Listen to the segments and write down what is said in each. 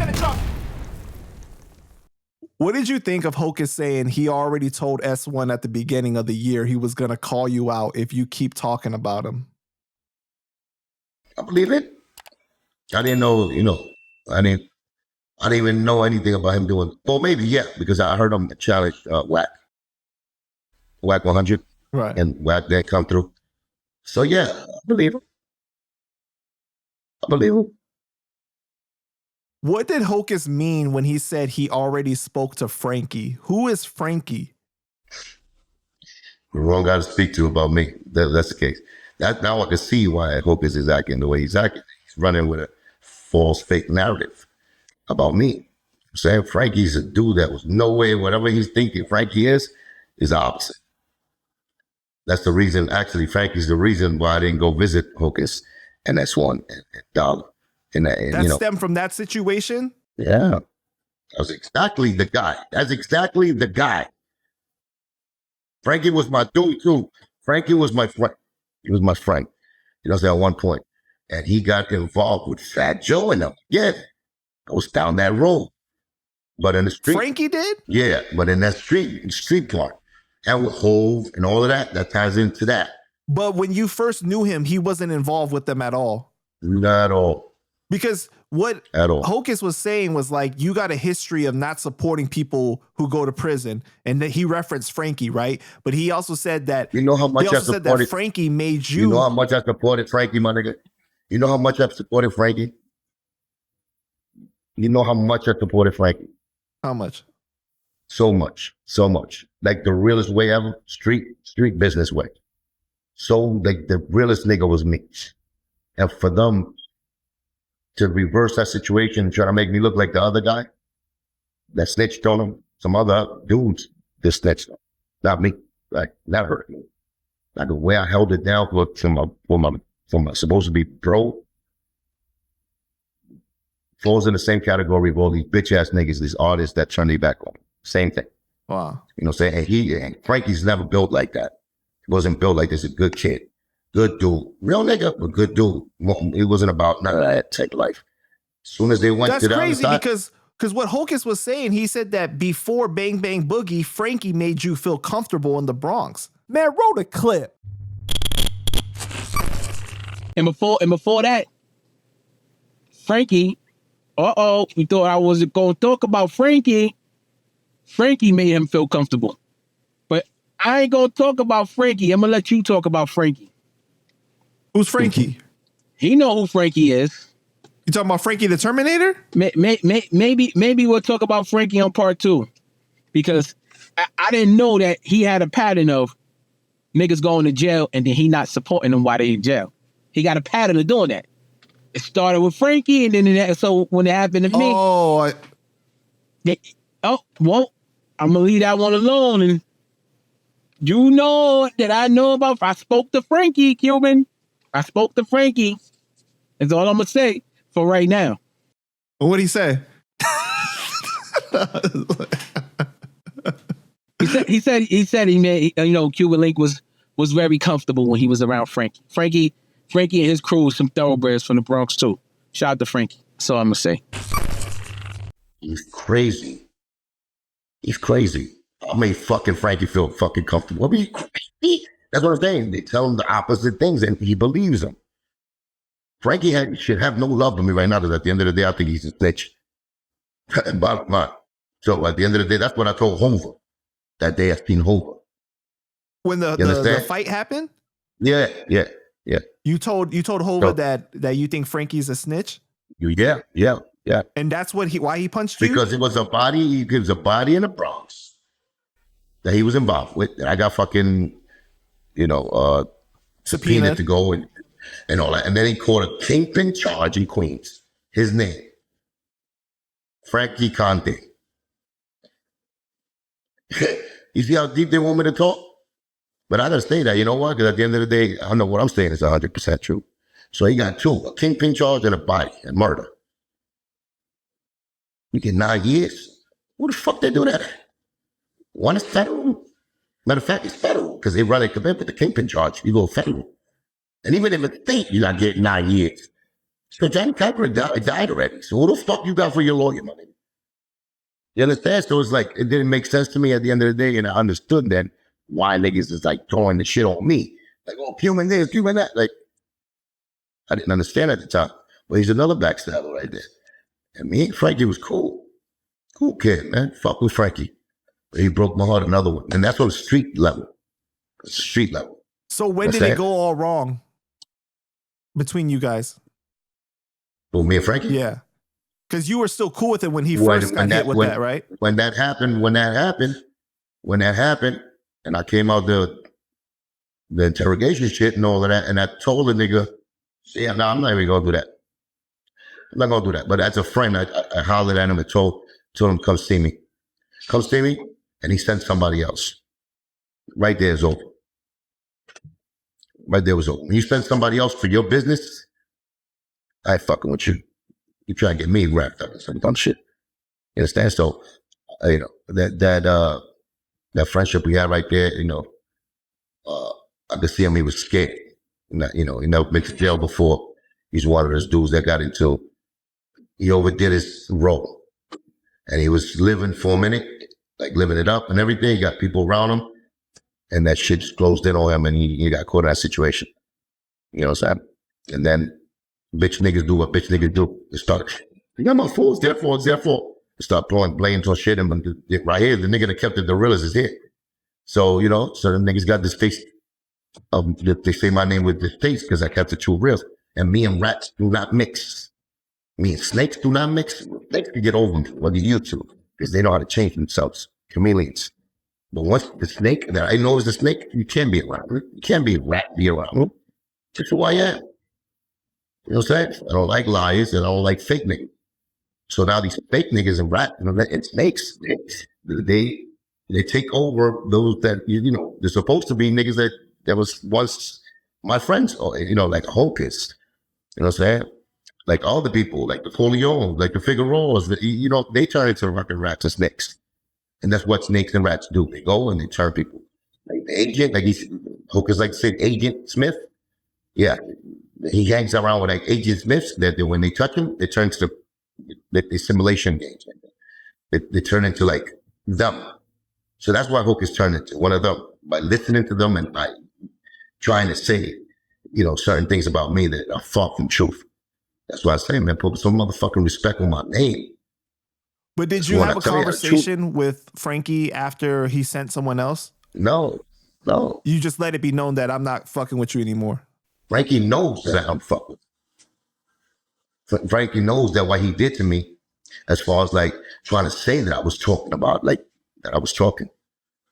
in the trunk. What did you think of Hocus saying he already told S1 at the beginning of the year he was going to call you out if you keep talking about him? I believe it. I didn't know, I didn't even know anything about him doing. Well, maybe, yeah, because I heard him challenge Whack 100. Right. And Whack didn't come through. So, yeah, I believe him. What did Hocus mean when he said he already spoke to Frankie? Who is Frankie? The wrong guy to speak to about me. That's the case. Now I can see why Hocus is acting the way he's acting. He's running with a false, fake narrative about me. I'm saying Frankie's a dude that was no way, whatever he's thinking Frankie is the opposite. That's the reason, actually, Frankie's the reason why I didn't go visit Hocus and S1 and Dollar. That stemmed from that situation? Yeah. That was exactly the guy. That's exactly the guy. Frankie was my dude, too. Frankie was my friend. He was my friend. You know what I'm saying, at one point. And he got involved with Fat Joe and them. Yeah. I was down that road. But in the street. Frankie did? Yeah. But in that street part. And with Hove and all of that ties into that. But when you first knew him, he wasn't involved with them at all. Not at all. Because what Hocus was saying was like, you got a history of not supporting people who go to prison. And that he referenced Frankie, right? But he also said that, you know how much I supported, said that Frankie made you. You know how much I supported Frankie, my nigga? You know how much I've supported Frankie? You know how much I supported Frankie? How much? So much. Like the realest way ever, street business way. So like the realest nigga was me. And for them to reverse that situation and try to make me look like the other guy that snitched on him, some other dudes that snitched on him. Not me. Like, that hurt me. Like the way I held it down for my supposed to be pro falls in the same category of all these bitch ass niggas, these artists that turn their back on him. Same thing. Wow. You know what I'm saying? And Frankie's never built like that. He wasn't built like this. A good kid. Good dude. Real nigga, but good dude. It wasn't about none of that type of life. As soon as they went to the other side. That's crazy because what Hocus was saying, he said that before Bang Bang Boogie, Frankie made you feel comfortable in the Bronx. Man, roll the clip. And before that, Frankie, we thought I wasn't going to talk about Frankie. Frankie made him feel comfortable. But I ain't going to talk about Frankie. I'm going to let you talk about Frankie. Who's Frankie? He know who Frankie is. You talking about Frankie the Terminator? Maybe we'll talk about Frankie on part 2. Because I didn't know that he had a pattern of niggas going to jail and then he not supporting them while they in jail. He got a pattern of doing that. It started with Frankie and then so when it happened to me. Well, I'm going to leave that one alone. And you know that I spoke to Frankie, Cuban. I spoke to Frankie. That's all I'm going to say for right now. What'd he say? he said he made, Cuban Link was very comfortable when he was around Frankie. Frankie and his crew was some thoroughbreds from the Bronx too. Shout out to Frankie. That's all I'm going to say. He's crazy. I made fucking Frankie feel fucking comfortable. I mean, crazy. That's what I'm saying. They tell him the opposite things and he believes them. Frankie should have no love for me right now because at the end of the day, I think he's a snitch. Bottom line. So at the end of the day, that's what I told Hoover. That day I seen Hoover. When the fight happened? Yeah. You told Hoover that you think Frankie's a snitch? Yeah. And that's why he punched you? Because it was a body in the Bronx that he was involved with. And I got fucking, subpoenaed to go and all that. And then he caught a kingpin charge in Queens. His name, Frankie Conde. You see how deep they want me to talk? But I gotta say that, you know what? Because at the end of the day, I know what I'm saying is 100% true. So he got 2, a kingpin charge and a body and murder. You get 9 years. Who the fuck they do that at? One is federal. Matter of fact, it's federal because they rather commit with the kingpin charge. You go federal. And even if it's state, you're not getting 9 years. So Johnny Piper died already. So who the fuck you got for your lawyer money? You understand? So it's like, it didn't make sense to me at the end of the day. And I understood then why niggas is like throwing the shit on me. Like, oh, Cuban this, Cuban that. Like, I didn't understand at the time. But he's another backstabber right there. And me and Frankie was cool. Cool kid, man. Fuck with Frankie. But he broke my heart another one. And that's on the street level. Street level. So when did it go all wrong between you guys? Well, me and Frankie? Yeah. Because you were still cool with it when he first got hit with that, right? When that happened, and I came out the interrogation shit and all of that, and I told the nigga, yeah, no, I'm not even gonna do that. I'm not gonna do that. But as a friend, I hollered at him and told him, come see me. Come see me. And he sent somebody else. Right there is over. Right there was over. When you send somebody else for your business, I ain't fucking with you. You try to get me wrapped up in some dumb shit. You understand? So, you know, that friendship we had right there, you know, I could see him, he was scared. You know, he never been to jail before. He's one of those dudes that got into, he overdid his role. And he was living for a minute, like living it up and everything. He got people around him. And that shit just closed in on him and he got caught in that situation. You know what I'm saying? And then bitch niggas do what bitch niggas do. They start, you got my fault, it's their fault, it's their fault. They start throwing blames on shit. And right here, the nigga that kept it the realest is here. So, you know, so the niggas got this face. They say my name with this face because I kept it true real. And me and rats do not mix. Me and snakes do not mix. Snakes can get over them, whether you two, because they know how to change themselves. Chameleons. But once the snake that I know is the snake, you can't be around it. You can't be a rat, be around it. That's who I am. You know what I'm saying? I don't like liars and I don't like fake niggas. So now these fake niggas and rat and snakes, they take over those that, you know, they're supposed to be niggas that was once my friends, or, you know, like Hocus. You know what I'm saying? Like all the people, like the Corleones, like the Figueroas, you know, they turn into fucking rats and snakes. And that's what snakes and rats do. They go and they turn people. Like the agent, like Hocus like to say, Agent Smith. Yeah. He hangs around with like Agent Smiths that when they touch him, they turn to the simulation games. They turn into like them. So that's why Hocus turned into one of them, by listening to them and by trying to say, you know, certain things about me that are far from truth. That's why I say, man, put some motherfucking respect on my name. But did you have a conversation with Frankie after he sent someone else? No. You just let it be known that I'm not fucking with you anymore. Frankie knows that I'm fucking. Frankie knows that what he did to me, as far as like trying to say that I was talking about, like that I was talking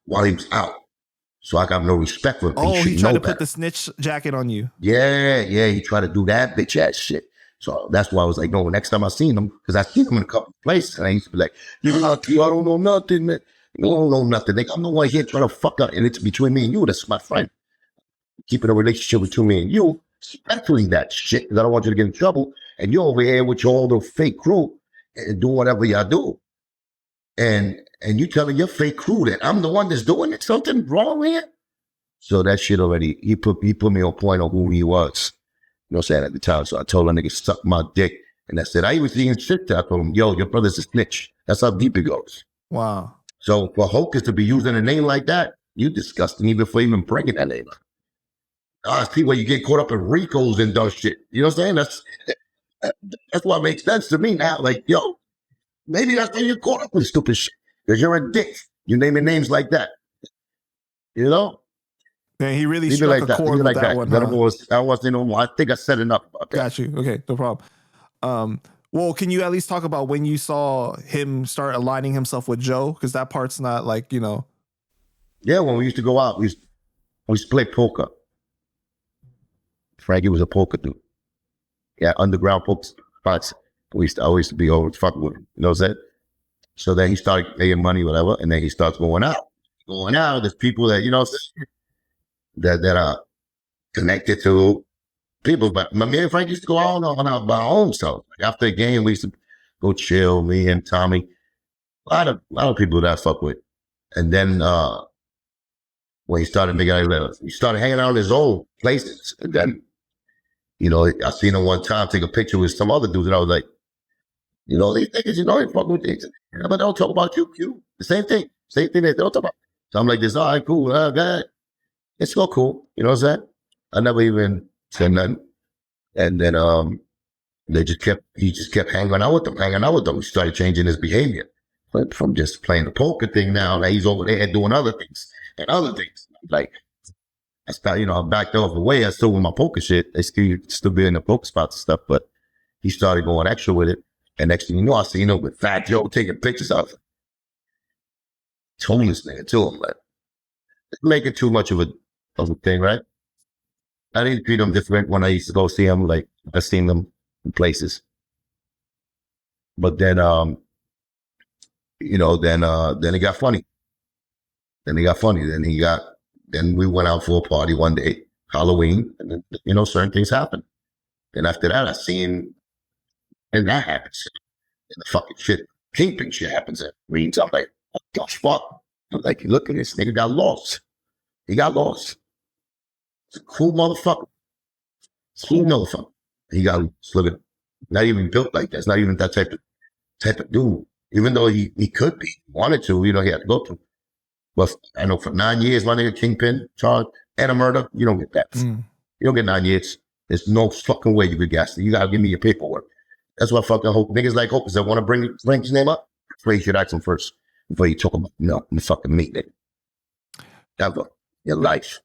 while he was out. So I got no respect for him. Oh, he tried to put the snitch jacket on you. Yeah. He tried to do that bitch ass shit. So that's why I was like, no, next time I seen him, because I seen him in a couple of places, and I used to be like, I don't know nothing, man. You don't know nothing. Like, I'm the one here trying to fuck up, and it's between me and you. That's my friend. Keeping a relationship between me and you, especially that shit, because I don't want you to get in trouble. And you're over here with your all the fake crew and do whatever y'all do. And you telling your fake crew that I'm the one that's doing it, something wrong here. So that shit already, he put me on point on who he was. You know what I'm saying, at the time. So I told that nigga, suck my dick. And I said, I even seen shit there. I told him, yo, your brother's a snitch. That's how deep it goes. Wow. So for Hocus to be using a name like that, you disgusting even for even bringing that name up. I see where you get caught up in Ricos and those shit. You know what I'm saying? That's what makes sense to me now. Like, yo, maybe that's why you're caught up in stupid shit. Because you're a dick. You naming names like that. You know? Man, he really struck a chord with that one. I wasn't on. I think I set it up about that. Got you. Okay, no problem. Well, can you at least talk about when you saw him start aligning himself with Joe? Because that part's not like, you know. Yeah, when we used to go out, we used to play poker. Frankie was a poker dude. Yeah, underground poker spots. I used to be over fucking with him. You know what I'm saying? So then he started paying money, whatever, and then he starts going out. There's people that, you know, that are connected to people. But me and Frank used to go out on our own self. Like after a game, we used to go chill, me and Tommy. A lot of people that I fuck with. And then when he started making we started hanging out in his old places. And then You know, I seen him one time take a picture with some other dudes, and I was like, you know, these niggas, you know, they fucking with things. But they don't talk about you, Q. The same thing they don't talk about. So I'm like, this, all right, cool, God. It's so cool. You know what I'm saying? I never even said nothing. And then he just kept hanging out with them. He started changing his behavior. But from just playing the poker thing now he's over there doing other things. Like, I started, I backed off away. I still with my poker shit. I still be in the poker spots and stuff, but he started going extra with it. And next thing you know, I seen him with Fat Joe taking pictures of it. Told this nigga to him, like, making too much of a thing, right? I didn't treat him different when I used to go see him. Like, I seen them in places. But then, then it got funny. Then we went out for a party one day, Halloween, and then, certain things happened. And after that, I seen, and that happens. And the fucking shit, kingpin shit happens at Reeds. I'm like, oh, gosh, fuck. I'm like, look at this nigga got lost. He got lost. It's a cool motherfucker. He got look, not even built like that. It's not even that type of dude. Even though he could be, wanted to, he had to go to. But I know for 9 years, my nigga kingpin charged and a murder, you don't get that. You don't get 9 years. There's no fucking way you could gas it. You gotta give me your paperwork. That's what I fucking hope. Niggas like Hocus that want to bring Frankie's name up. You should ask him first before you talk about the fucking meat, nigga. Ever. Your life.